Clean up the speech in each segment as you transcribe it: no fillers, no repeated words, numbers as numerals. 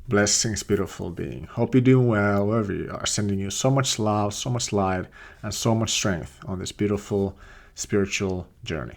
Blessings, beautiful being. Hope you're doing well wherever you are. Sending you so much love, so much light, and so much strength on this beautiful spiritual journey.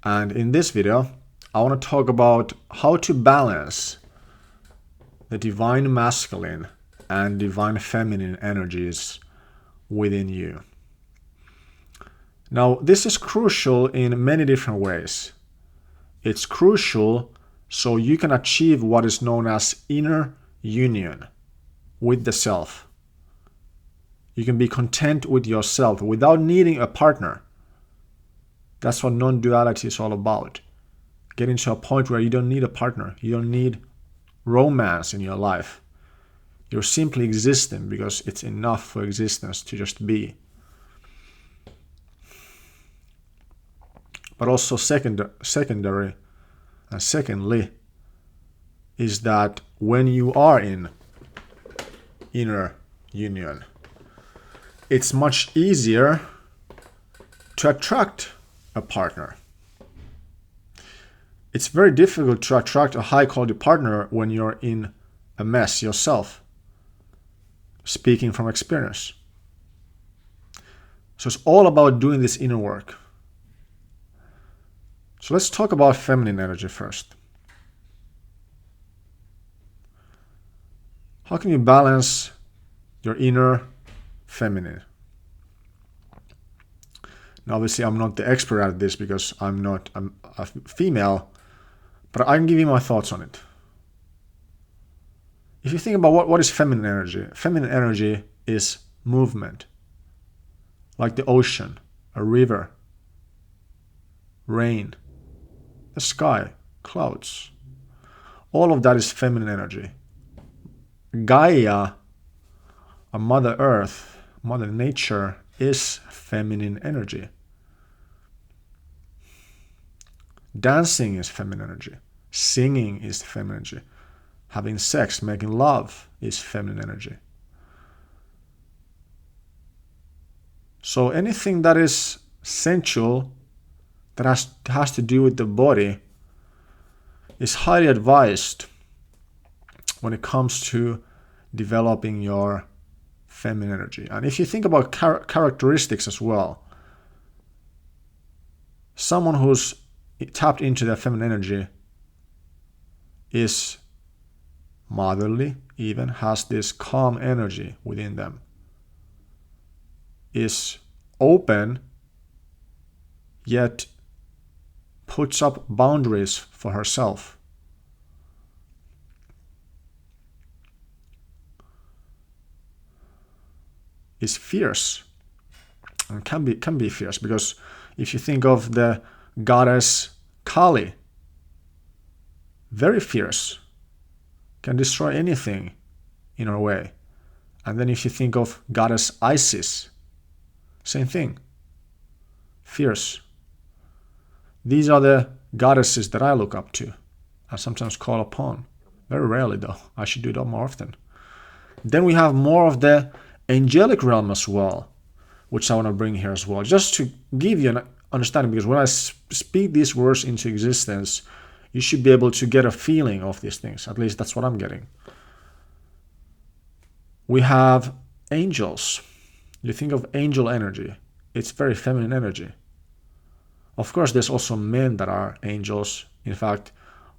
And in this video, I want to talk about how to balance the divine masculine and divine feminine energies within you. Now, this is crucial in many different ways. It's crucial so you can achieve what is known as inner union with the self. You can be content with yourself without needing a partner. That's what non-duality is all about. Getting to a point where you don't need a partner. You don't need romance in your life. You're simply existing because it's enough for existence to just be. But also secondary and secondly is that when you are in inner union, it's much easier to attract a partner. It's very difficult to attract a high quality partner when you're in a mess yourself, speaking from experience. So it's all about doing this inner work. So let's talk about feminine energy first. How can you balance your inner feminine? Now, obviously, I'm not the expert at this because I'm a female, but I'm giving my thoughts on it. If you think about what is feminine energy is movement, like the ocean, a river, rain, the sky, clouds. All of that is feminine energy. Gaia, or Mother Earth, Mother Nature, is feminine energy. Dancing is feminine energy. Singing is feminine energy. Having sex, making love is feminine energy. So anything that is sensual, that has to do with the body, is highly advised when it comes to developing your feminine energy. And if you think about characteristics as well, someone who's tapped into their feminine energy is motherly, even has this calm energy within them, is open, yet puts up boundaries for herself. Is fierce and can be fierce, because if you think of the goddess Kali, very fierce, can destroy anything in her way. And then if you think of goddess Isis, same thing, fierce. These are the goddesses that I look up to and sometimes call upon. Very rarely though. I should do that more often. Then we have more of the angelic realm as well, which I want to bring here as well, just to give you an understanding, because when I speak these words into existence, you should be able to get a feeling of these things. At least that's what I'm getting. We have angels. You think of angel energy. It's very feminine energy. Of course, there's also men that are angels. In fact,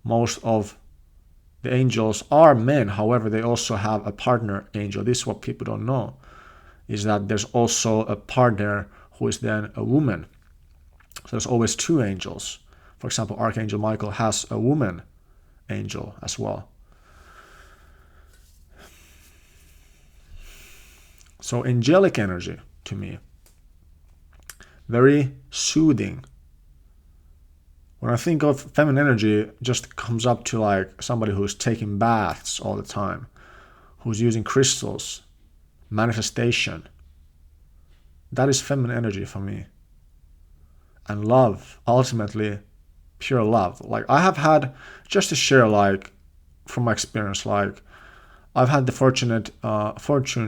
most of the angels are men. However, they also have a partner angel. This is what people don't know, is that there's also a partner who is then a woman. So there's always two angels. For example, Archangel Michael has a woman angel as well. So angelic energy, to me, very soothing. When I think of feminine energy, it just comes up to like somebody who's taking baths all the time, who's using crystals, manifestation. That is feminine energy for me. And love, ultimately, pure love. Like I have had, just to share, like from my experience, like I've had the fortune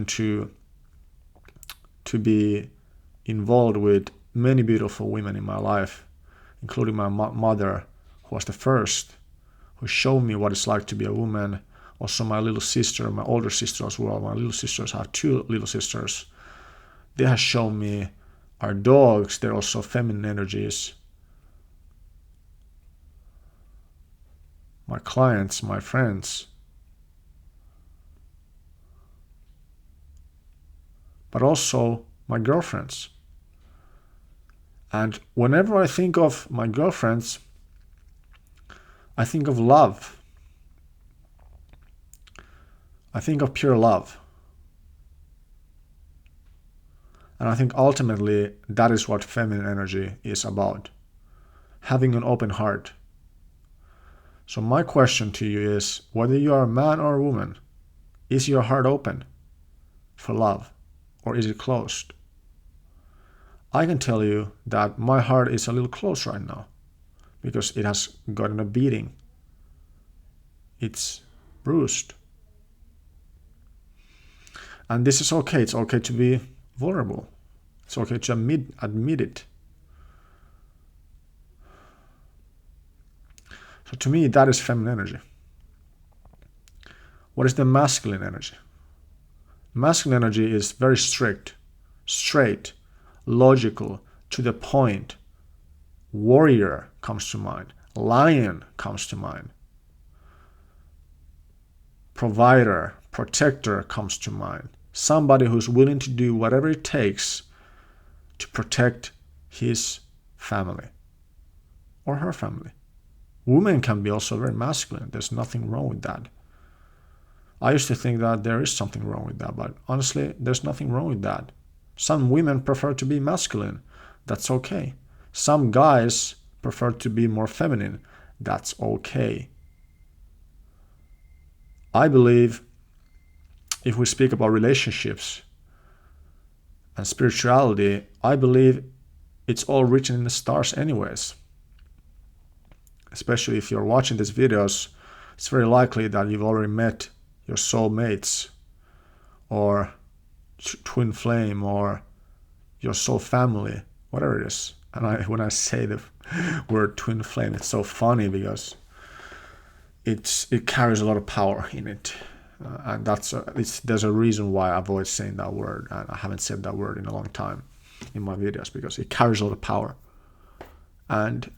to be involved with many beautiful women in my life, including my mother, who was the first, who showed me what it's like to be a woman, Also my little sister, my older sister as well. My little sisters have 2 little sisters. They have shown me our dogs, they're also feminine energies. My clients, my friends. But also my girlfriends. And whenever I think of my girlfriends, I think of love. I think of pure love. And I think ultimately that is what feminine energy is about. Having an open heart. So my question to you is, whether you are a man or a woman, is your heart open for love or is it closed? I can tell you that my heart is a little closed right now because it has gotten a beating. It's bruised. And this is okay. It's okay to be vulnerable. It's okay to admit it. So to me, that is feminine energy. What is the masculine energy? Masculine energy is very strict, straight, logical, to the point. Warrior comes to mind. Lion comes to mind. Provider, protector comes to mind. Somebody who's willing to do whatever it takes to protect his family or her family. Women can be also very masculine. There's nothing wrong with that. I used to think that there is something wrong with that, but honestly, there's nothing wrong with that. Some women prefer to be masculine. That's okay. Some guys prefer to be more feminine. That's okay. I believe if we speak about relationships and spirituality, I believe it's all written in the stars anyways. Especially if you're watching these videos, it's very likely that you've already met your soulmates or twin flame or your soul family, whatever it is. And when I say the word twin flame, it's so funny because it carries a lot of power in it. And there's a reason why I avoid saying that word. And I haven't said that word in a long time in my videos because it carries a lot of power. And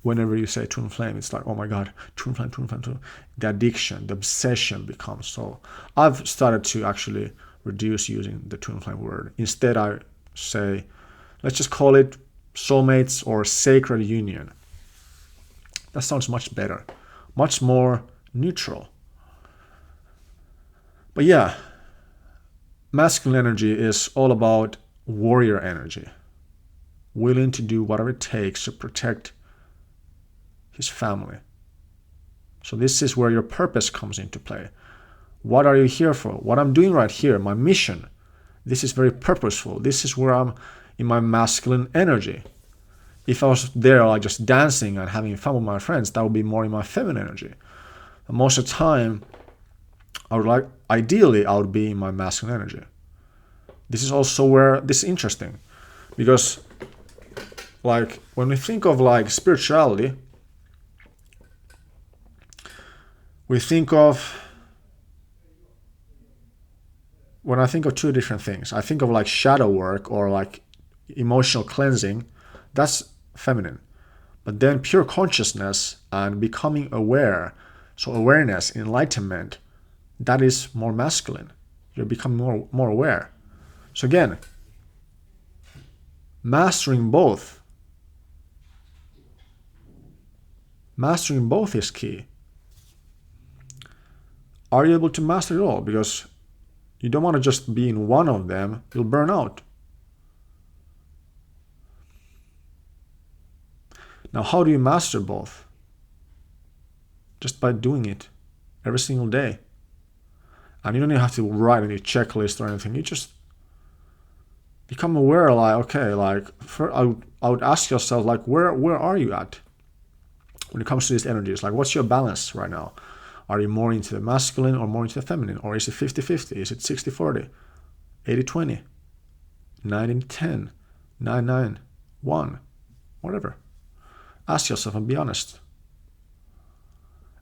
whenever you say twin flame, it's like, oh my God, twin flame, twin flame, twin. The addiction, the obsession becomes so. I've started to actually reduce using the twin flame word. Instead, I say, let's just call it soulmates or sacred union. That sounds much better, much more neutral. But yeah, masculine energy is all about warrior energy, willing to do whatever it takes to protect his family. So this is where your purpose comes into play. What are you here for? What I'm doing right here, my mission, this is very purposeful. This is where I'm in my masculine energy. If I was there like just dancing and having fun with my friends, that would be more in my feminine energy. And most of the time, ideally, I would be in my masculine energy. This is also where this is interesting, because like when we think of like spirituality, we think of, when I think of 2 different things, I think of like shadow work or like emotional cleansing, that's feminine. But then pure consciousness and becoming aware, so awareness, enlightenment, that is more masculine. You're becoming more aware. So again, mastering both is key. Are you able to master it all? Because you don't want to just be in one of them, you'll burn out. Now, how do you master both? Just by doing it every single day. And you don't even have to write any checklist or anything. You just become aware, like, okay, like, I would ask yourself, like, where are you at when it comes to these energies? Like, what's your balance right now? Are you more into the masculine or more into the feminine? Or is it 50-50? Is it 60-40? 80-20? 90-10? 9-9-1? Whatever. Ask yourself and be honest.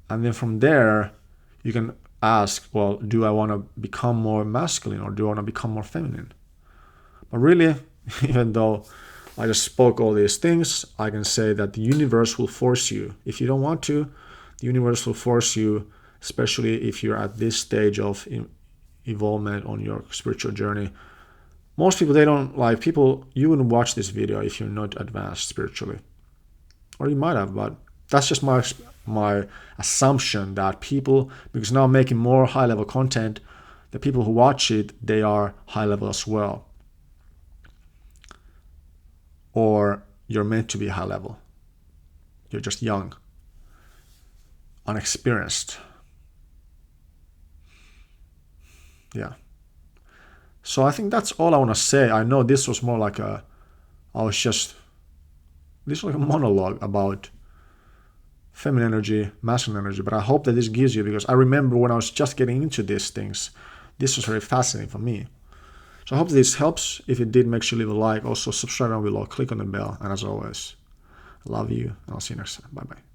And then from there, you can ask, well, do I want to become more masculine or do I want to become more feminine? But really, even though I just spoke all these things, I can say that the universe will force you. If you don't want to, the universe will force you, especially if you're at this stage of evolvement on your spiritual journey. Most people, they don't like people, you wouldn't watch this video if you're not advanced spiritually. Or you might have, but that's just my assumption that people, because now I'm making more high-level content, the people who watch it, they are high-level as well. Or you're meant to be high-level. You're just young, unexperienced. Yeah. So I think that's all I want to say. I know this was more like this was like a monologue about feminine energy, masculine energy, but I hope that this gives you, because I remember when I was just getting into these things, this was very fascinating for me. So I hope this helps. If it did, make sure you leave a like. Also subscribe down below, click on the bell, and as always, I love you, and I'll see you next time. Bye-bye.